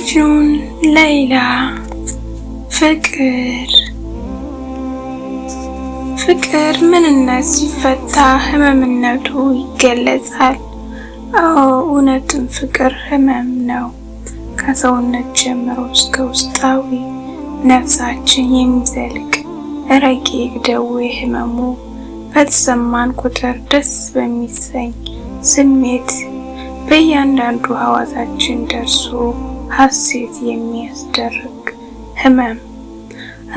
መጅኑን፣ ሌይላ፣ ፍቅር ምንነት ሲፈታ ህመምነቱ ይገለጻል። አዎ እውነትም ፍቅር ህመም ነው። ከሰውነት ጀምሮ እስከ ውስጣዊ ነፍሳችን የሚዘልቅ ረቂቅ ደዌ ህመሙ በተሰማን ቁጥር ደስ በሚሰኝ ስሜት በእያንዳንዱ ሐዋሳችን ደርሶ ሐሴት የሚያስደርግ ህመም።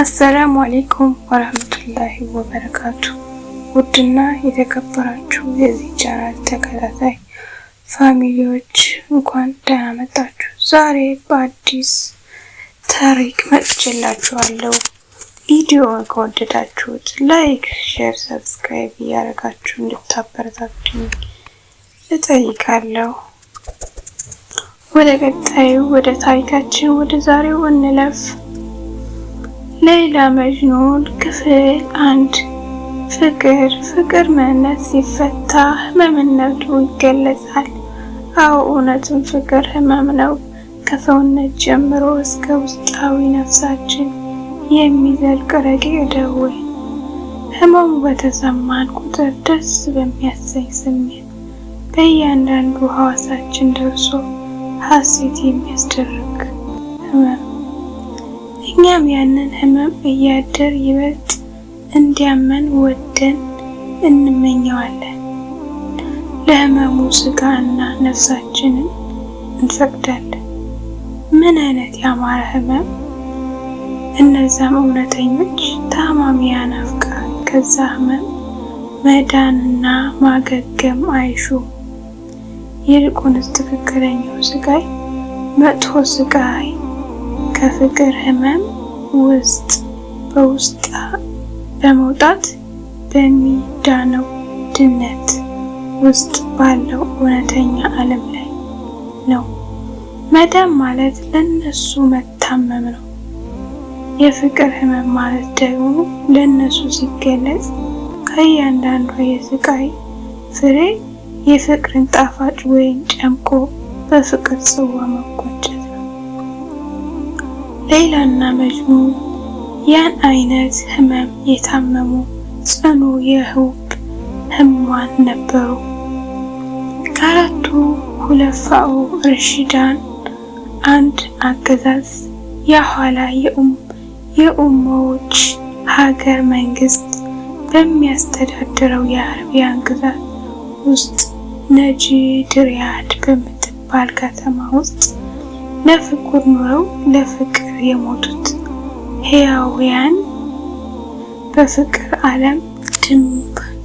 አሰላሙ አለይኩም ወራህመቱላሂ ወበረካቱ። ውድና የተከበራችሁ የዚህ ቻናል ተከታታይ ፋሚሊዎች እንኳን ደህና መጣችሁ። ዛሬ በአዲስ ታሪክ መጥቼላችኋለሁ። ቪዲዮውን ከወደዳችሁት ላይክ፣ ሼር፣ ሰብስክራይብ እያደረጋችሁ እንድታበረታቱኝ እጠይቃለሁ። ወደ ቀጣዩ ወደ ታሪካችን ወደ ዛሬው እንለፍ። ሌይላ መጅኑን ክፍል 1። ፍቅር ምንነት ሲፈታ ህመምነቱ ይገለጻል። አዎ እውነትም ፍቅር ህመም ነው። ከሰውነት ጀምሮ እስከ ውስጣዊ ነፍሳችን የሚዘልቅ ረቂቅ ደዌ። ህመሙ በተሰማን ቁጥር ደስ በሚያሰኝ ስሜት በእያንዳንዱ ሐዋሳችን ደርሶ ሐሴት የሚያስደርግ ህመም። እኛም ያንን ህመም እያደር ይበልጥ እንዲያመን ወደን እንመኘዋለን። ለህመሙ ስጋና ነፍሳችንን እንፈቅዳለን። ምን አይነት ያማረ ህመም! እነዛም እውነተኞች ታማሚያን አፍቃሪ ከዛ ህመም መዳንና ማገገም አይሹም። ይልቁንስ ትክክለኛው ስቃይ፣ መጥፎ ስቃይ ከፍቅር ህመም ውስጥ በውስጣ በመውጣት በሚዳነው ድነት ውስጥ ባለው እውነተኛ ዓለም ላይ ነው። መዳን ማለት ለነሱ መታመም ነው። የፍቅር ህመም ማለት ደግሞ ለነሱ ሲገለጽ ከእያንዳንዱ የስቃይ ፍሬ የፍቅርን ጣፋጭ ወይን ጨምቆ በፍቅር ጽዋ መቆጨት ነው። ሌይላና መጅኑን ያን አይነት ህመም የታመሙ ጽኑ የህውብ ህሙማን ነበሩ። ከአራቱ ሁለፋኡ ረሺዳን አንድ አገዛዝ የኋላ የኡማዎች ሀገር መንግስት በሚያስተዳድረው የአረቢያን ግዛት ውስጥ ነጂድ ሪያድ በምትባል ከተማ ውስጥ ለፍቅር ኑረው ለፍቅር የሞቱት ሕያውያን በፍቅር ዓለም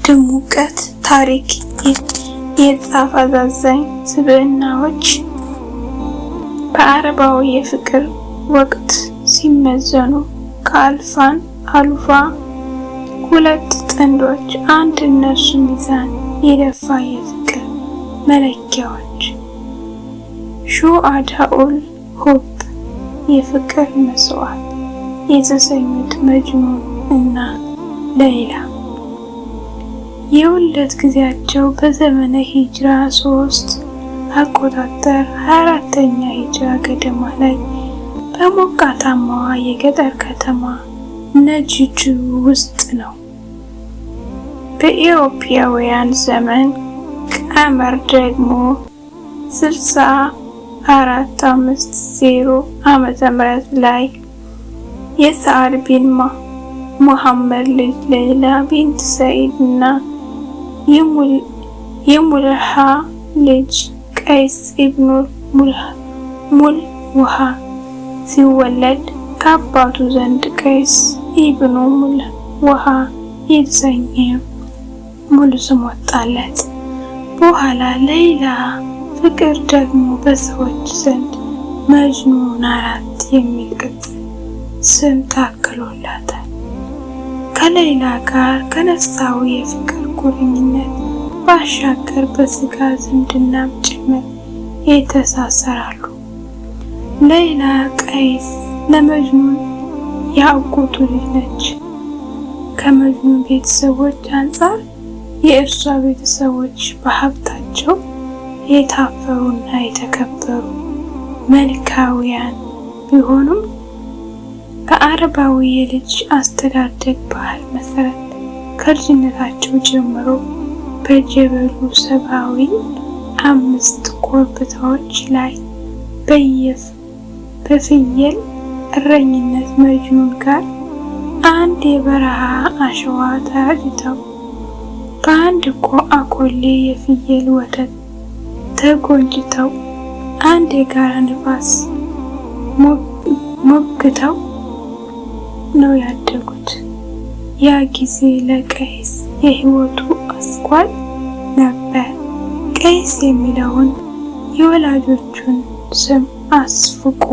ድሙቀት ታሪክ የጻፈ አዛዛኝ ስብዕናዎች በአረባዊ የፍቅር ወቅት ሲመዘኑ ከአልፋ ሁለት ጥንዶች አንድ እነሱ ሚዛን የደፋ የፍቅር መለኪያዎች ሹአዳኡል ሁብ የፍቅር መስዋዕት የተሰኙት መጅኑን እና ሌይላ የውልደት ጊዜያቸው በዘመነ ሂጅራ 3 አቆጣጠር 24ኛ ሂጅራ ገደማ ላይ በሞቃታማዋ የገጠር ከተማ ነጂድ ውስጥ ነው። በኢሮፓውያን ዘመን ቀመር ደግሞ 6450 ዓመተ ምህረት ላይ የሰዓድ ቢን ሙሐመድ ልጅ ሌይላ ቢንት ሰዒድ እና የሙልሃ ልጅ ቀይስ ኢብኑ ሙልውሃ ሲወለድ ከአባቱ ዘንድ ቀይስ ኢብኑ ሙልውሃ የተሰኘ ሙሉ ስም ወጣለት። በኋላ ሌይላ ፍቅር ደግሞ በሰዎች ዘንድ መጅኑን 4 የሚል ቅጽል ስም ታክሎላታል። ከሌይላ ጋር ከነፍሳዊ የፍቅር ቁርኝነት ባሻገር በስጋ ዝምድናም ጭምር የተሳሰራሉ። ሌይላ ቀይስ ለመጅኑን የአጎቱ ልጅ ነች። ከመጅኑን ቤተሰቦች አንጻር የእርሷ ቤተሰቦች በሀብታቸው የታፈሩና የተከበሩ መልካውያን ቢሆኑም በአረባዊ የልጅ አስተዳደግ ባህል መሰረት ከልጅነታቸው ጀምሮ በጀበሉ ሰብአዊ 5 ኮረብታዎች ላይ በፍየል እረኝነት መጅኑን ጋር አንድ የበረሃ አሸዋ ተራጭተው በአንድ አኮሌ የፍየል ወተት ተጎንጭተው አንድ የጋራ ንፋስ ሞግተው ነው ያደጉት። ያ ጊዜ ለቀይስ የህይወቱ አስኳል ነበር። ቀይስ የሚለውን የወላጆቹን ስም አስፍቆ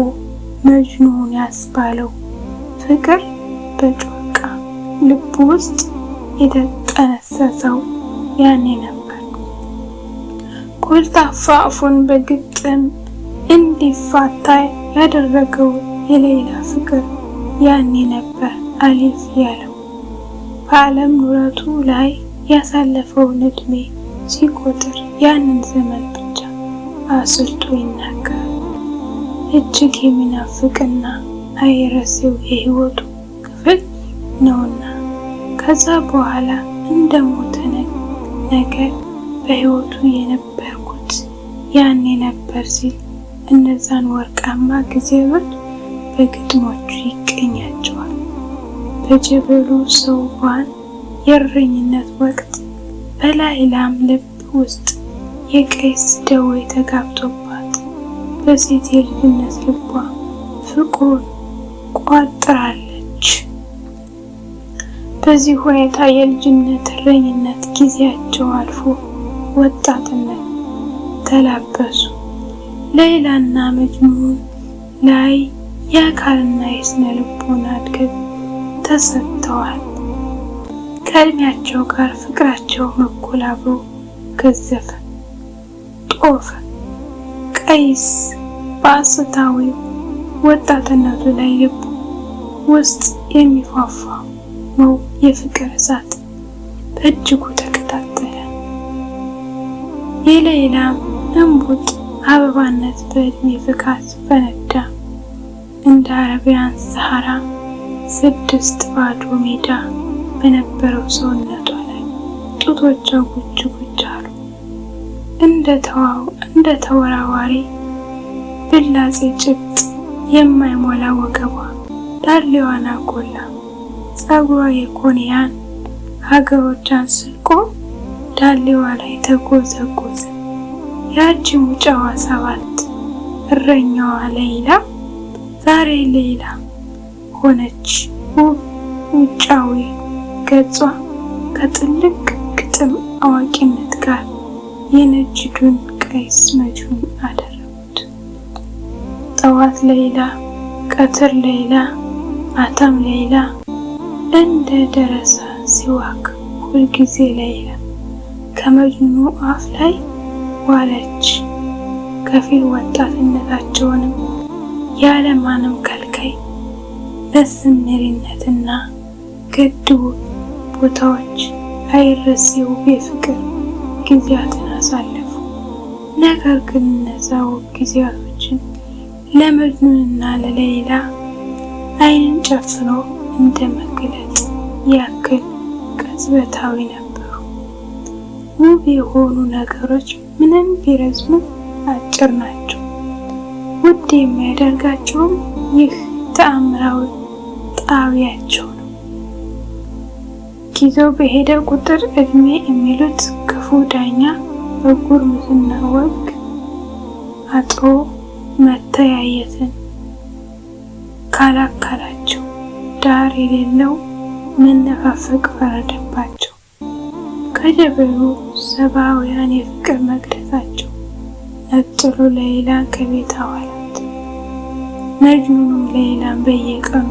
መጅኑን ያስባለው ፍቅር በጮቃ ልቡ ውስጥ የተጠነሰሰው ያኔ ነበር። ኮልታፋ አፉን በግጥም እንዲፋታ ያደረገው የሌላ ፍቅር ያኔ ነበር አሊፍ ያለው። በዓለም ኑረቱ ላይ ያሳለፈውን እድሜ ሲቆጥር ያንን ዘመን ብቻ አስርቶ ይናገራል። እጅግ የሚናፍቅና አይረሴው የህይወቱ ክፍል ነውና ከዛ በኋላ እንደሞተ ነገር በህይወቱ የነበርኩት ያኔ ነበር ሲል እነዛን ወርቃማ ጊዜዎች በግጥሞቹ ይቀኛቸዋል። በጀበሉ ሰውባን የእረኝነት ወቅት በላይላም ልብ ውስጥ የቀይስ ደዌ ተጋብቶባት በሴት የልጅነት ልቧ ፍቅሩን ቋጥራለች። በዚህ ሁኔታ የልጅነት እረኝነት ጊዜያቸው አልፎ ወጣትነት ተላበሱ። ሌይላና መጅኑን ላይ የአካልና የስነ ልቦና እድገት ተሰጥተዋል። ከእድሜያቸው ጋር ፍቅራቸው እኩል አብሮ ገዘፈ፣ ጦፈ። ቀይስ በአስታዊው ወጣትነቱ ላይ ልቡ ውስጥ የሚፏፏው የፍቅር እሳት በእጅጉ ተቀጣጠለ። የሌይላም እንቡጥ አበባነት በእድሜ ፍካት ፈነዳ። እንደ አረቢያን ሰሐራ 6 ባዶ ሜዳ በነበረው ሰውነቷ ላይ ጡቶቿ ጉጅ ጉጅ አሉ። እንደ ተወራዋሪ ብላጼ ጭብጥ የማይሞላ ወገቧ ዳሌዋን አጎላ። ጸጉሯ የኮንያን ሀገሮቿን ስልቆ ዳሌዋ ላይ ተጎዘጎዘ። ያቺ ሙጫዋ 7 እረኛዋ ሌይላ ዛሬ ሌይላ ሆነች። ውብ ውጫዊ ገጿ ከጥልቅ ግጥም አዋቂነት ጋር የነጅዱን ቀይስ መጅኑን አደረጉት። ጠዋት ሌይላ፣ ቀትር ሌይላ፣ ማታም ሌይላ፣ እንደ ደረሳ ሲዋክ ሁልጊዜ ሌይላ ከመጅኑ አፍ ላይ ዋለች። ከፊል ወጣትነታቸውንም ያለማንም ከልካይ በስሜሪነትና ገድቡ ቦታዎች አይረሴው የፍቅር ጊዜያትን አሳለፉ። ነገር ግን እነዛው ጊዜያቶችን ለመጅኑንና ለሌይላ ዓይንን ጨፍኖ እንደ መግለጥ ያክል ቅጽበታዊ ነበሩ። ውብ የሆኑ ነገሮች ምንም ቢረዝሙ አጭር ናቸው። ውድ የሚያደርጋቸውም ይህ ተአምራዊ ጣቢያቸው ነው። ጊዜው በሄደ ቁጥር እድሜ የሚሉት ክፉ ዳኛ በጉርምስና ወግ አጥሮ መተያየትን ካላካላቸው ዳር የሌለው መነፋፈቅ ፈረደባቸው። ከጀበሉ ሰብአውያን የፍቅር መቅደሳቸው ነጥሎ ሌይላን ከቤት አዋላት። መጅኑንም ሌይላን በየቀኑ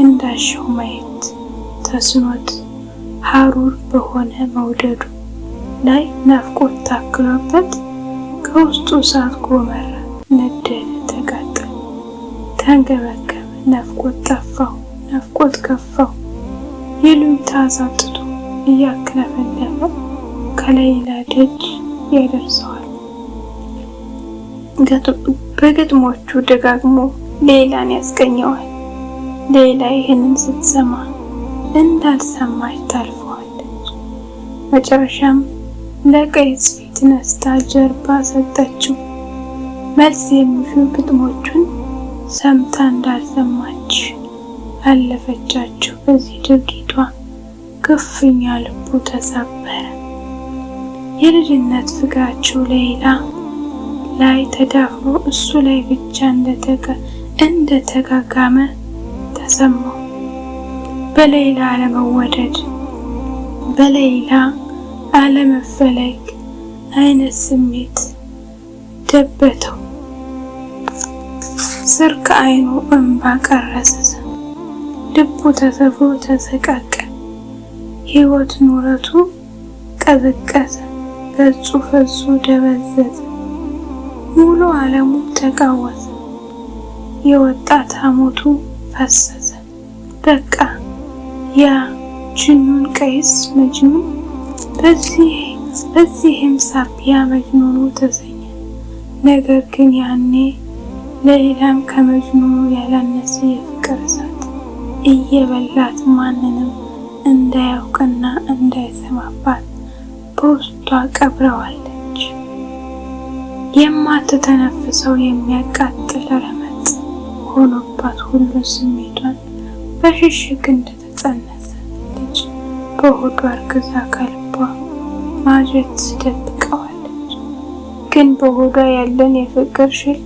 እንዳሻው ማየት ተስኖት ሐሩር በሆነ መውደዱ ላይ ናፍቆት ታክሎበት ከውስጡ እሳት ጎመራ፣ ነደደ፣ ተቃጠለ፣ ተንገበገበ። ናፍቆት ጠፋው፣ ናፍቆት ከፋው። ይሉኝታ አሳጥቶ እያክለፈለፈ ከሌይላ ደጅ ያደርሰዋል። በግጥሞቹ ደጋግሞ ሌላን ያስገኘዋል። ሌላ ይህንን ስትሰማ እንዳልሰማች ታልፈዋለች። መጨረሻም ለቀይስ ፊት ነስታ ጀርባ ሰጠችው። መልስ የሚሹ ግጥሞቹን ሰምታ እንዳልሰማች አለፈቻቸው። በዚህ ድርጊቷ ክፉኛ ልቡ ተሰበረ። የልጅነት ፍቅራቸው ሌላ ላይ ተዳፍሮ እሱ ላይ ብቻ እንደተጋጋመ ተሰማው። በሌላ አለመወደድ፣ በሌላ አለመፈለግ አይነት ስሜት ደበተው። ስር ከዓይኑ እንባ ቀረሰ። ልቡ ተሰብሮ ተሰቃቀ። ሕይወት ኑረቱ ቀዘቀዘ። ገጹ ፈዞ ደበዘዘ። ሙሉ ዓለሙ ተቃወሰ። የወጣት ሐሞቱ ፈሰሰ። በቃ ያ ጅኑን ቀይስ መጅኑን በዚህም ሳቢያ መጅኑኑ ተሰኘ። ነገር ግን ያኔ ሌላም ከመጅኑኑ ያላነሰ የፍቅር እሳት እየበላት ማንንም እንዳያውቅና እንዳይሰማባት በውስጧ ቀብረዋለች። የማትተነፍሰው የሚያቃጥል ረመጥ ሆኖባት ሁሉ ስሜቷን በሽሽግ እንደተጸነሰ ልጅ በሆዷ እርግዛ ከልቧ ማጀት ትደብቀዋለች። ግን በሆዷ ያለን የፍቅር ሽል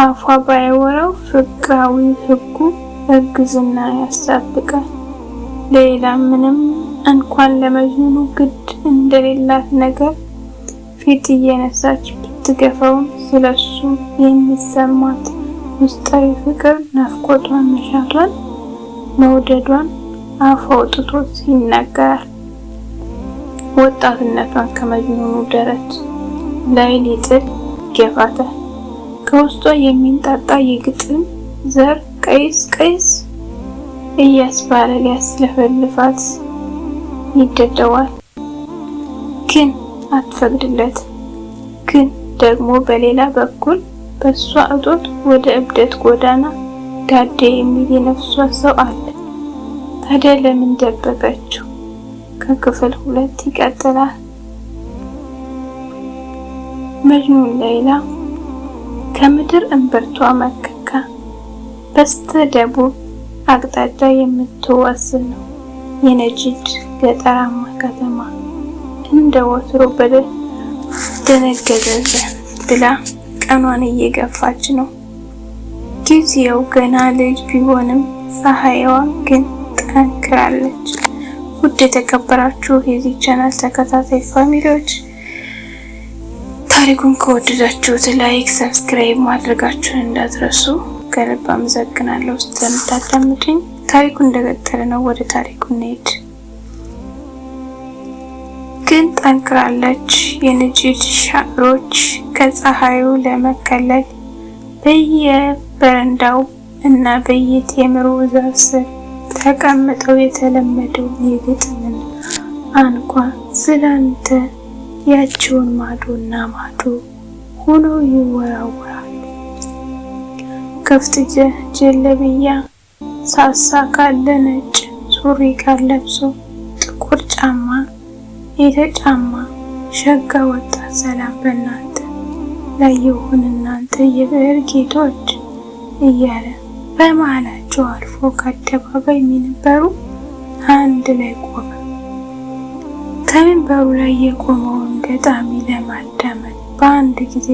አፏ ባይወራው ፍቅራዊ ሕጉ እርግዝና ያሳብቃል። ሌላ ምንም እንኳን ለመጅኑኑ ግድ እንደሌላት ነገር ፊት እየነሳች ብትገፋውም ስለሱ የሚሰማት ውስጣዊ ፍቅር ናፍቆቷን፣ መሻቷን፣ መውደዷን አፍ አውጥቶት ይናገራል። ወጣትነቷን ከመጅኑኑ ደረት ላይ ሊጥል ይገፋታል። ከውስጧ የሚንጣጣ የግጥም ዘር ቀይስ ቀይስ እያስባለ ሊያስለፈልፋት ይደደዋል። ግን አትፈቅድለት። ግን ደግሞ በሌላ በኩል በሷ እጦት ወደ እብደት ጎዳና ዳዴ የሚል የነፍሷ ሰው አለ። ታዲያ ለምን ደበቀችው? ከክፍል 2 ይቀጥላል። መጅኑን ሌላ ከምድር እምብርቷ መከካ በስተ ደቡብ አቅጣጫ የምትወስነው የነጂድ ገጠራማ ከተማ እንደ ወትሮ ደነገዘ ብላ ቀኗን እየገፋች ነው። ጊዜው ገና ልጅ ቢሆንም ፀሐይዋ ግን ጠንክራለች። ውድ የተከበራችሁ የዚህ ቻናል ተከታታይ ፋሚሊዎች ታሪኩን ከወደዳችሁት ላይክ፣ ሰብስክራይብ ማድረጋችሁን እንዳትረሱ። ከልብ አመሰግናለሁ ስለምታዳምጡኝ። ታሪኩ እንደቀጠለ ነው። ወደ ታሪኩ እንሂድ። ግን ጠንክራለች። የነጂድ ሻዕሮች ከፀሐዩ ለመከለል በየበረንዳው እና በየቴምሩ ዛፍ ስር ተቀምጠው የተለመደውን የግጥምን አንኳ ስላንተ ያቺውን ማዶና ማዶ ሆኖ ይወራወራሉ። ክፍት ጀለብያ ሳሳ ካለ ነጭ ሱሪ ጋር ለብሶ ጥቁር ጫማ የተጫማ ሸጋ ወጣት ሰላም በእናንተ ላይ ይሁን እናንተ የብዕር ጌቶች እያለ በመሃላቸው አልፎ ከአደባባይ ሚንበሩ አንድ ላይ ቆመ። ከሚንበሩ ላይ የቆመውን ገጣሚ ለማዳመጥ በአንድ ጊዜ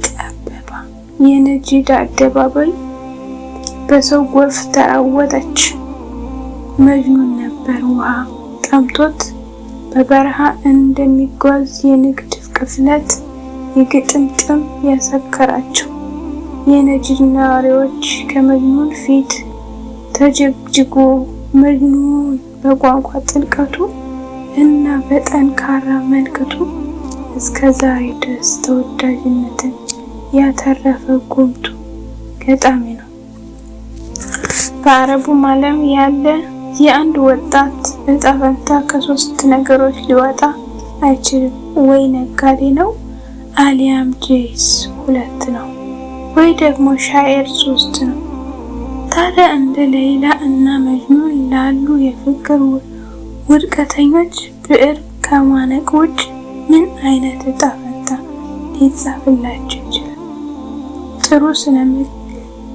ጠበባ። የነጂድ አደባባይ በሰው ጎርፍ ተራወጠች። መጅኑን ነበር ውሃ ጠምቶት በበረሃ እንደሚጓዝ የንግድ ቅፍለት የግጥምጥም ያሰከራቸው። የነጂድ ነዋሪዎች ከመጅኑን ፊት ተጀግጅጎ መጅኑን በቋንቋ ጥልቀቱ እና በጠንካራ መልክቱ እስከ ዛሬ ድረስ ተወዳጅነትን ያተረፈ ጉምቱ ገጣሚ ነው። በአረቡም ዓለም ያለ የአንድ ወጣት እጣ ፈንታ ከሶስት ነገሮች ሊወጣ አይችልም። ወይ ነጋዴ ነው አሊያም ጄስ ሁለት ነው። ወይ ደግሞ ሻዕር 3 ነው። ታዲያ እንደ ሌይላ እና መጅኑን ላሉ የፍቅር ውድቀተኞች ብዕር ከማነቅ ውጭ ምን አይነት ዕጣ ፈንታ ሊጻፍላቸው ይችላል?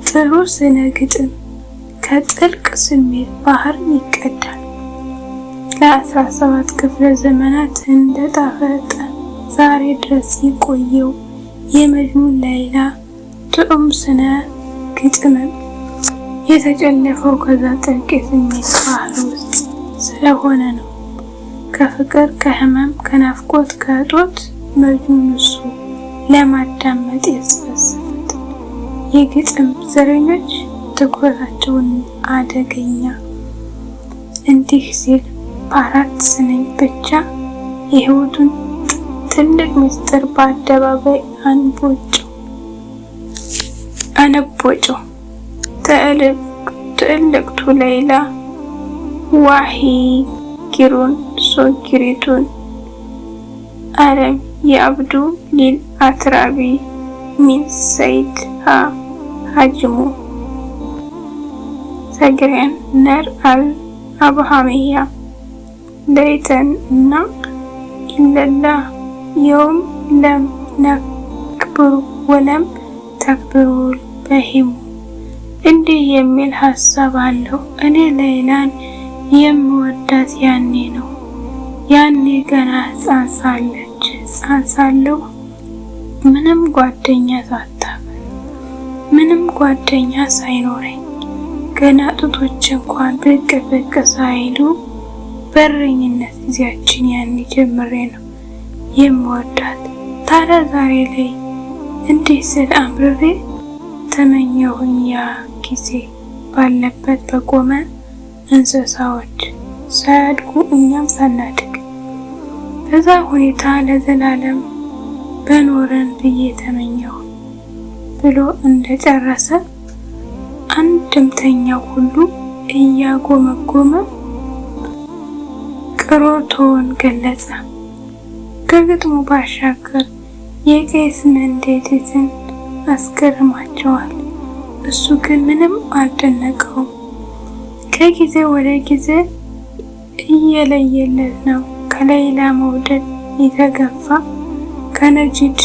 ጥሩ ስነ ግጥም ከጥልቅ ስሜት ባህር ይቀዳል። ለ17 ክፍለ ዘመናት እንደጣፈጠ ዛሬ ድረስ የቆየው የመጅኑን ሌይላ ጥዑም ስነ ግጥምም የተጨለፈው ከዛ ጥልቅ የስሜት ባህር ውስጥ ስለሆነ ነው። ከፍቅር፣ ከህመም፣ ከናፍቆት፣ ከእጦት መጅኑን እሱ ለማዳመጥ ያስፈሰፈት የግጥም ዘረኞች ትኩረታቸውን አደገኛ እንዲህ ሲል በ4 ስንኝ ብቻ የህይወቱን ትልቅ ምስጢር በአደባባይ አነቦጨው። ትዕልቅቱ ሌይላ ዋሂ ጊሩን ሶጊሪቱን አለም የአብዱ ሊል አትራቢ ሚን ሰይድ ሀጅሙ ሰግሬን ነር አል አብሃሚያ ለይተን እና ኢለላ የውም ለም ነክብሩ ወለም ተክብሩ በሂሙ። እንዲህ የሚል ሀሳብ አለው። እኔ ሌይላን የምወዳት ያኔ ነው። ያኔ ገና ሕፃን ሳለሁ ምንም ጓደኛ ሳታፈር ምንም ጓደኛ ሳይኖረኝ ገና ጡቶች እንኳን ብቅ ሳይሉ በረኝነት ጊዜያችን ያኔ ጀምሬ ነው የምወዳት። ታዲያ ዛሬ ላይ እንዲህ ስል አምርሬ ተመኘሁኝ ያ ጊዜ ባለበት በቆመ እንስሳዎች ሳያድጉ እኛም ሳናድግ በዛ ሁኔታ ለዘላለም በኖረን ብዬ ተመኘሁ ብሎ እንደጨረሰ አንድምተኛው ሁሉ እያጎመጎመ ቅሮቶውን ገለጸ። ከግጥሙ ባሻገር የቄስ መንዴትን አስገርማቸዋል። እሱ ግን ምንም አልደነቀውም። ከጊዜ ወደ ጊዜ እየለየለት ነው። ከሌይላ መውደድ የተገፋ ከነጂድ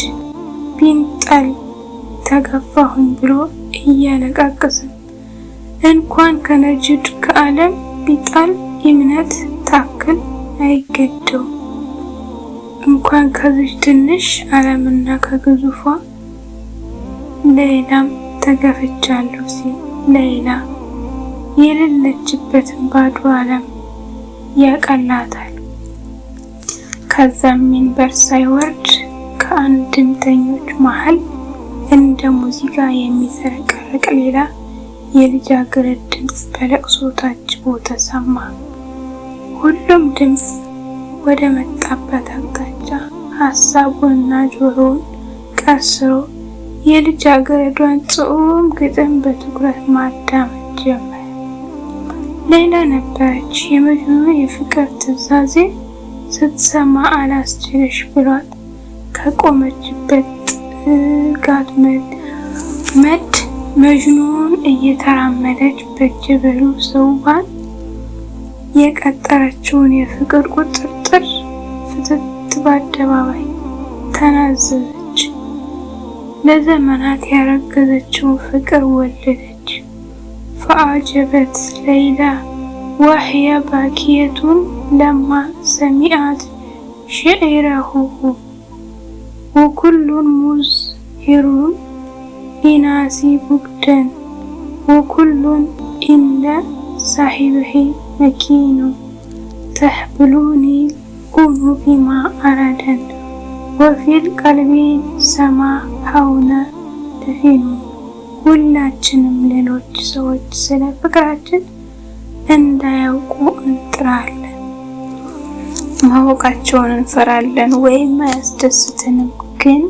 ቢንጠል ተገፋሁኝ ብሎ እያለቃቀሰ እንኳን ከነጂድ ከዓለም ቢጣል እምነት ታክል አይገደው እንኳን ከዚህ ትንሽ ዓለምና ከግዙፏ ሌይላም ተገፍቻለሁ ሲል ሌይላ የሌለችበትን ባዶ ዓለም ያቀላታል። ከዛም ሚንበር ሳይወርድ ከአንድምተኞች መሃል እንደ ሙዚቃ የሚሰረቀረቅ ሌላ የልጃገረድ ድምፅ በለቅሶ ታጅቦ ተሰማ። ሁሉም ድምፅ ወደ መጣበት አቅጣጫ ሀሳቡንና ጆሮውን ቀስሮ የልጃገረዷን ጽዑም ግጥም በትኩረት ማዳመጥ ጀመረ። ሌይላ ነበረች የመጅኑን የፍቅር ትዕዛዜ ስትሰማ አላስችልሽ ብሏት ከቆመችበት ጥጋት መድ መጅኑን እየተራመደች በጀበሉ ሰውባን የቀጠረችውን የፍቅር ቁጥጥር ፍትት በአደባባይ ተናዘዘች። ለዘመናት ያረገዘችውን ፍቅር ወለደች። ፈአጀበት ሌይላ ወህየ ባኪየቱን ለማ ሰሚአት ሽዕረሁ ወኩሉን ሙዝሂሩን ሊናሲ ቡግደን ወኩሉን ኢለ ሳሂብሂ መኪኑ ተህብሉኒ ኡኑ ቢማ አረደን ወፊል ቀልቢን ሰማ ሀውነ ደፊኑ። ሁላችንም ሌሎች ሰዎች ስለ ፍቅራችን እንዳያውቁ እንጥራለን። ማወቃቸውን እንፈራለን ወይም አያስደስትንም። ግን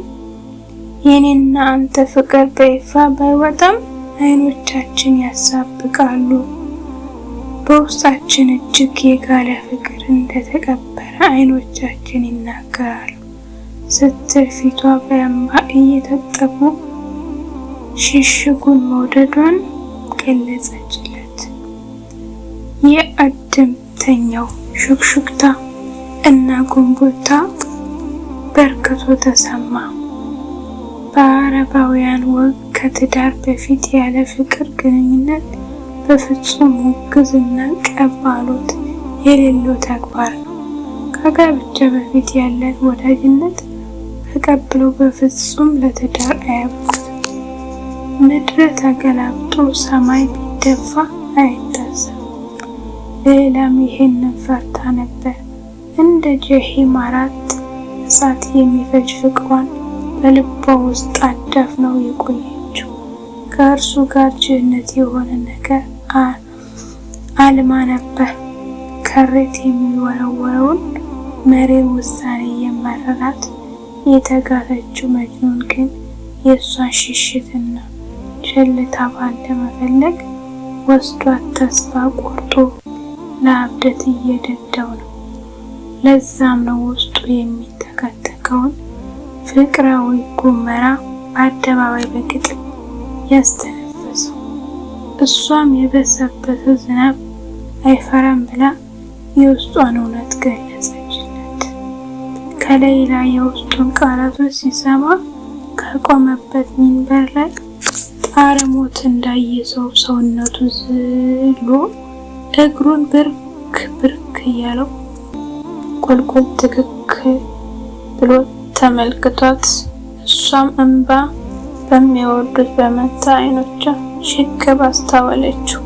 የኔና አንተ ፍቅር በይፋ ባይወጣም አይኖቻችን ያሳብቃሉ። በውስጣችን እጅግ የጋለ ፍቅር እንደተቀበረ አይኖቻችን ይናገራሉ ስትል ፊቷ በእንባ እየታጠቡ ሽሽጉን መውደዷን ገለጸችለት። የአድምተኛው ሹክሹክታ እና ጉንጉንታ በርክቶ ተሰማ። በአረባውያን ወግ ከትዳር በፊት ያለ ፍቅር ግንኙነት በፍጹም ውግዝና ቀባሎት የሌለው ተግባር ነው። ከጋብቻ በፊት ያለን ወዳጅነት ተቀብሎ በፍጹም ለትዳር አያብቁት። ምድረ ተገላብጦ ሰማይ ቢደፋ አይታሰብ። ሌላም ይሄንን ፈርታ ነበር። እንደ ጀሂም 4 እሳት የሚፈጅ ፍቅሯን በልቧ ውስጥ አዳፍነው የቆየችው። ከእርሱ ጋር ጀነት የሆነ ነገር አልማ ነበር። ከሬት የሚወረወረውን መሪር ውሳኔ የመረራት የተጋተችው መጅኑን ግን የእሷን ሽሽትና ቸልታ ባለመፈለግ ወስዷት ተስፋ ቆርጦ ለአብደት እየደዳው ነው። ለዛም ነው ውስጡ የሚተከተከውን ፍቅራዊ ጉመራ በአደባባይ በግጥም ያስተነፈሰው። እሷም የበሰበሰ ዝናብ አይፈራም ብላ የውስጧን እውነት ገለጸችለት። ከሌላ የውስጡን ቃላቶች ሲሰማ ከቆመበት ሚንበር ላይ ጣረሞት እንዳየሰው ሰውነቱ ዝሎ እግሩን ብርክ ብርክ እያለው ቁልቁል ትክክ ብሎ ተመልክቷት እሷም እንባ በሚወርዱት በመታ አይኖቿ ሽቅብ አስተዋለችው።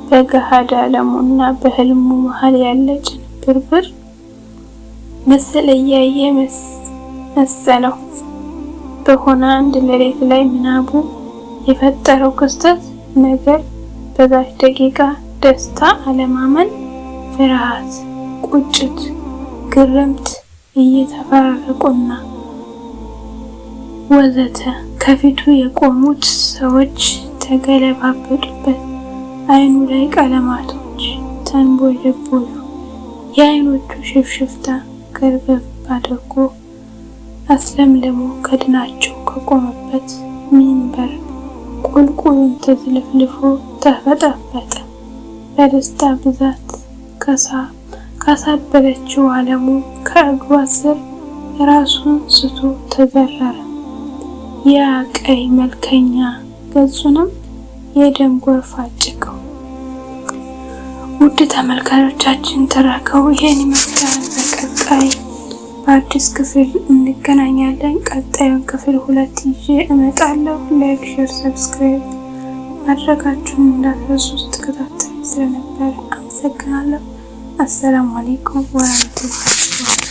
በገሃድ ዓለሙና በህልሙ መሃል ያለ ጭንብርብር ምስል እያየ መሰለው። በሆነ አንድ ሌሊት ላይ ምናቡ የፈጠረው ክስተት ነገር በዛች ደቂቃ ደስታ፣ አለማመን፣ ፍርሃት፣ ቁጭት፣ ግርምት እየተፈራረቁና ወዘተ ከፊቱ የቆሙት ሰዎች ተገለባበጡበት። አይኑ ላይ ቀለማቶች ተንቦለቦሉ። የአይኖቹ ሽፍሽፍታ ገርበብ አድርጎ አስለምልሞ ከድናቸው ከቆመበት ሚንበር ቁልቁሉን ተዝለፍልፎ ተፈጠፈጠ። በደስታ ብዛት ካሳበለችው ዓለሙ ከእግሯ ስር ራሱን ስቶ ተዘረረ። ያ ቀይ መልከኛ ገጹንም የደም ጎርፍ አጭቀው። ውድ ተመልካቾቻችን ትረካው ይሄን ይመስላል። በቀጣይ በአዲስ ክፍል እንገናኛለን። ቀጣዩን ክፍል 2 ይዤ እመጣለሁ። ላይክ፣ ሼር፣ ሰብስክራይብ ማድረጋችሁን እንዳትረሱ። ተከታተሉ ስለነበር አመሰግናለሁ። አሰላሙ አለይኩም ወራህመቱላሂ